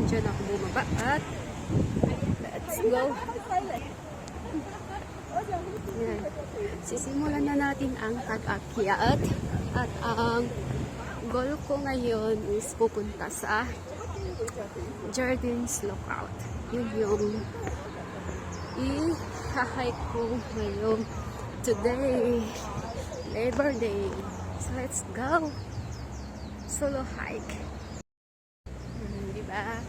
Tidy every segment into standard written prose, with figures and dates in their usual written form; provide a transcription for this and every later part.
Diyan ako bumaba at let's go. Yan. Sisimulan na natin ang pag-akyat at ang goal ko ngayon is pupunta sa Jardins Lookout. Yun yung i-hike ko ngayon today, Labor Day. So let's go. Solo hike. Diba?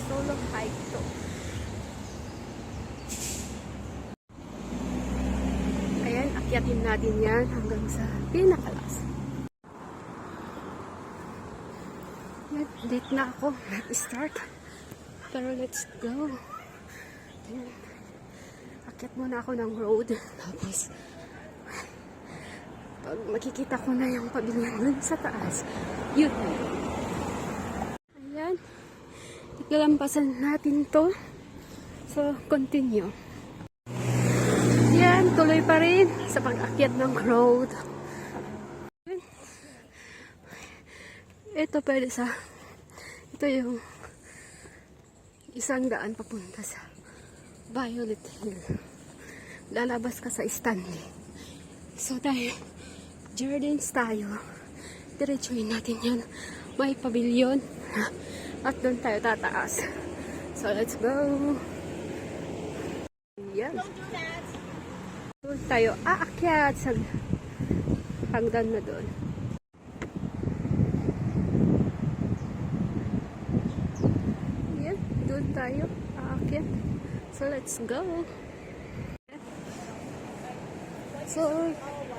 Solo hike to. Ayan, akyatin natin yan hanggang sa pinakalas. Yan, late na ako. Let's start. Pero let's go. Ayan. Akyat muna ako ng road. Tapos, pag makikita ko na yung pavilion dun sa taas, yun. Ayan. Ikalampasan natin to. So, continue. Yan, tuloy pa rin sa pag-akyat ng road. Ito pwede sa, ito yung isang daan papunta sa Violet Hill. Lalabas ka sa Stanley. So tayo, Jardins tayo. Diretsuhin natin yan. May pavilion. At doon tayo tataas. So let's go. Yan. Doon tayo aakyat sa hagdan na doon. Yan. Doon tayo aakyat. So let's go. So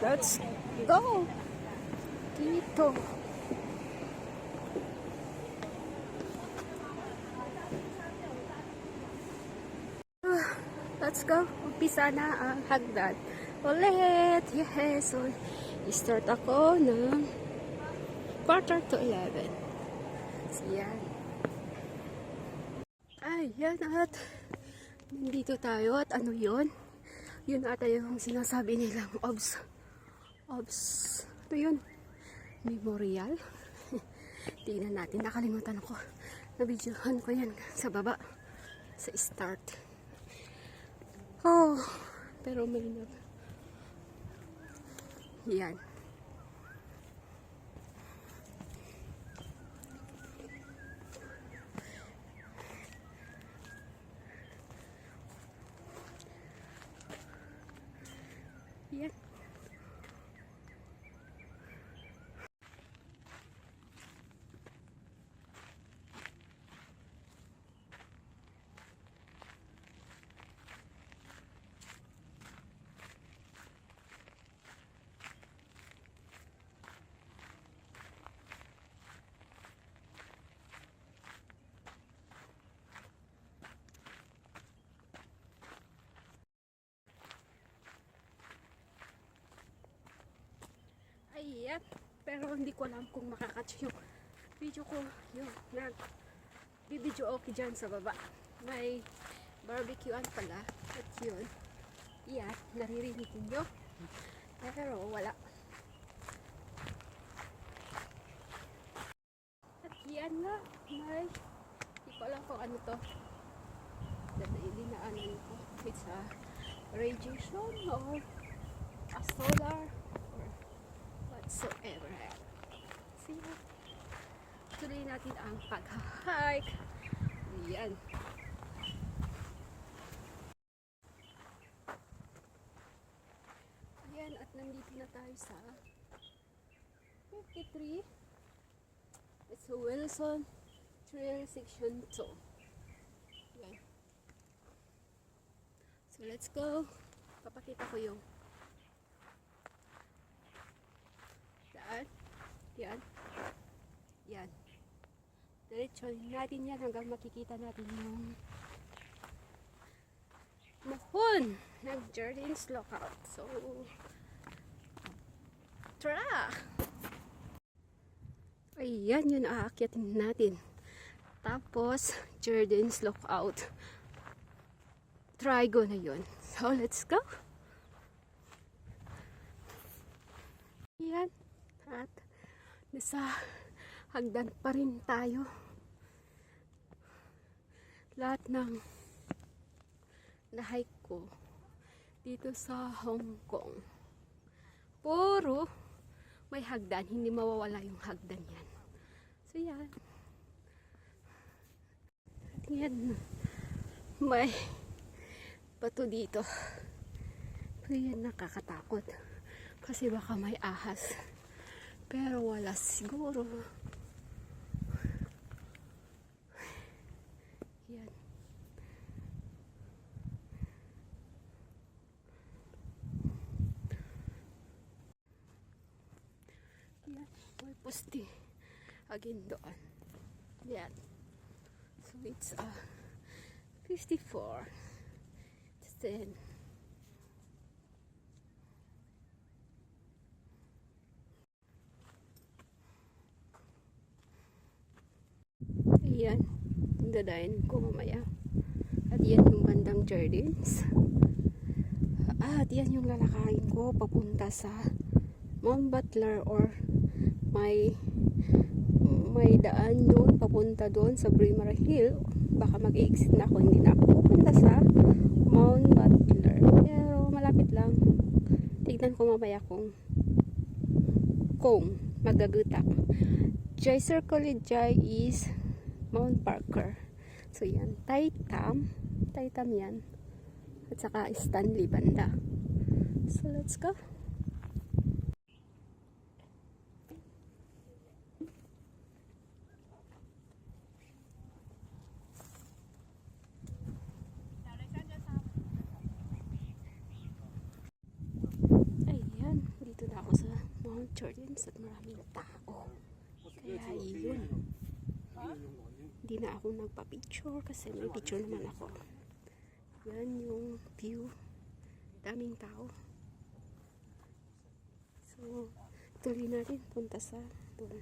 let's go. Dito. Let's go. Umpisa na ang hagdan. Ulit. Yes. So, start ako ng 11:45. So, yan. Ayan at nandito tayo at ano yun? Yun ata yung sinasabi nilang OBS. Ano yun? Memorial. Tingnan natin. Nakalimutan ako. Na-videohan ko yan sa baba. Sa start. Oh, pero may na. Yan. Yan. Ayan. Pero hindi ko alam kung makakatch yung video ko. Yung nag-video okay dyan sa baba. May barbecuean pala. At yun. Yan. Naririnig nyo. Pero wala. At yan nga. May hindi ko alam kung ano to. Dinaanan ko. It's a radiation or a solar whatsoever. See, tuloy natin ang pag-hike. Yan. Ayan, at nandito na tayo sa 53. It's a Wilson Trail Section 2. Yan. So let's go. Papakita ko yung daan. Yan. Yan. Diretso natin yan hanggang makikita natin yung mahon ng Jardins Lookout. So, tara! Ayan, yun aakyatin natin. Tapos, Jardins Lookout. Trigo na yun. So, let's go! Ayan. At nasa hagdan pa rin tayo. lahat ng na-hike ko dito sa Hong Kong, puro may hagdan. Hindi mawawala yung hagdan yan. So yan. Yan. May bato dito. So yan, nakakatakot. Kasi baka may ahas. Pero wala siguro. Yan. Yan. May poste. Again doon. Yan. So it's 54. Then ayan, dadayin ko mamaya. At yan yung bandang Jardins. At yan yung lalakayin ko papunta sa Mount Butler, or may daan doon papunta doon sa Braemar Hill. Baka mag-exit na ako, hindi na ako pupunta sa Mount Butler, pero malapit lang. Tignan ko mamaya kung magagutak. Jai Circle Jai is Mount Parker. So yan, Taitam yan, at saka Stanley banda. So let's go. Ayan, dito na ako sa Mount Jardins at maraming tao. Kaya yun, hindi na ako nagpa-picture kasi may picture naman ako. Yan yung view, daming tao. So tuloy natin punta sa doon.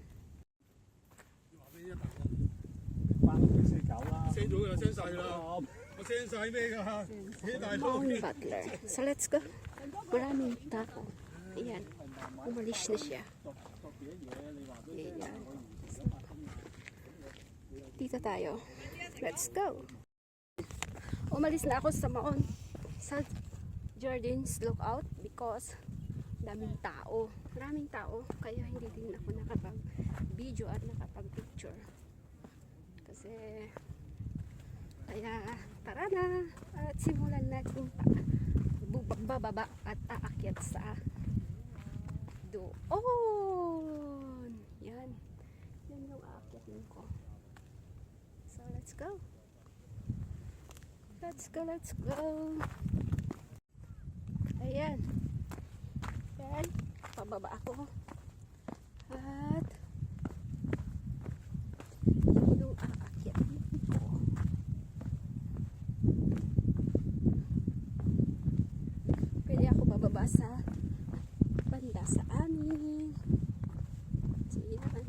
升咗啦，升晒啦，我升晒咩㗎？幾大佬？ Mount Butler. So let's go. Maraming tao. Ayan, umalis na siya. Ayan. So, dito tayo. Let's go. Umalis na ako sa Jardins Lookout because daming tao. Maraming tao. Kaya hindi din ako nakapag-video at nakapag-picture. Kasi kaya tara na at simulan natin bababa at aakyat sa doon. Yan yung aakyatin ko. So let's go. Let's go. Ayan. Yan. Pababa ako. At yung aakyatin ko. Pwede ako bababa sa banda sa amin. So yan.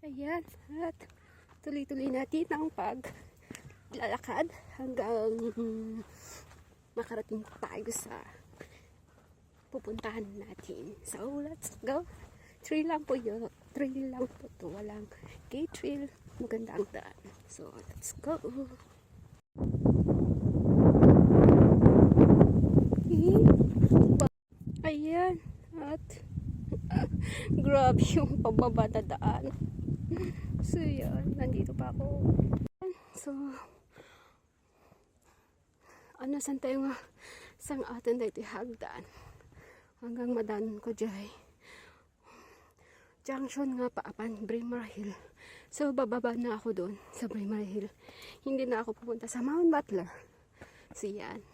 Ayan, at tuloy-tuloy natin ang paglalakad hanggang makarating tayo sa pupuntahan natin. So, let's go. Trail lang po yun. Trail lang po to. Walang gate trail. Maganda ang daan. So, let's go. Ayan. At grabe yung pababa na daan. So yan, nandito pa ako. So saan tayo nga sang atin dito hagdan hanggang madanon ko dyan junction nga paapan Braemar Hill. So bababa na ako doon sa Braemar Hill, hindi na ako pupunta sa Mount Butler. So yan,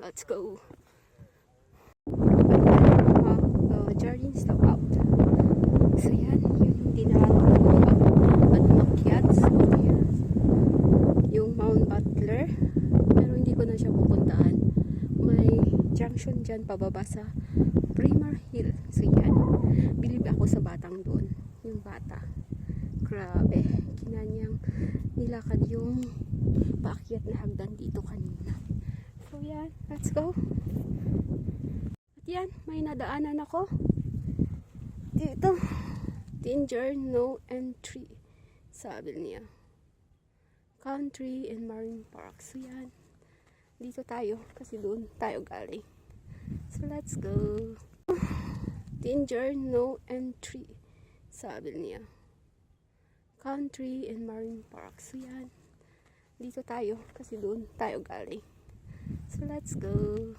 let's go. Jardins Lookout. So yan, yun yung dinaanan ko at umakyat. So yun, yung Mount Butler, pero hindi ko na siya pupuntaan. May junction dyan pababa sa Braemar Hill. So yan, bilib ako sa batang doon, yung bata. Grabe, kinanyang nilakad yung paakyat na hagdan dito kanina. So yan, let's go. At yan, may dinadaanan ako. Dito, danger, no entry, sabi niya. Country and Marine Park. So yan, dito tayo kasi doon tayo galing. So let's go. Danger, no entry, sabi niya. Country and Marine Park. So yan, dito tayo kasi doon tayo galing. So let's go.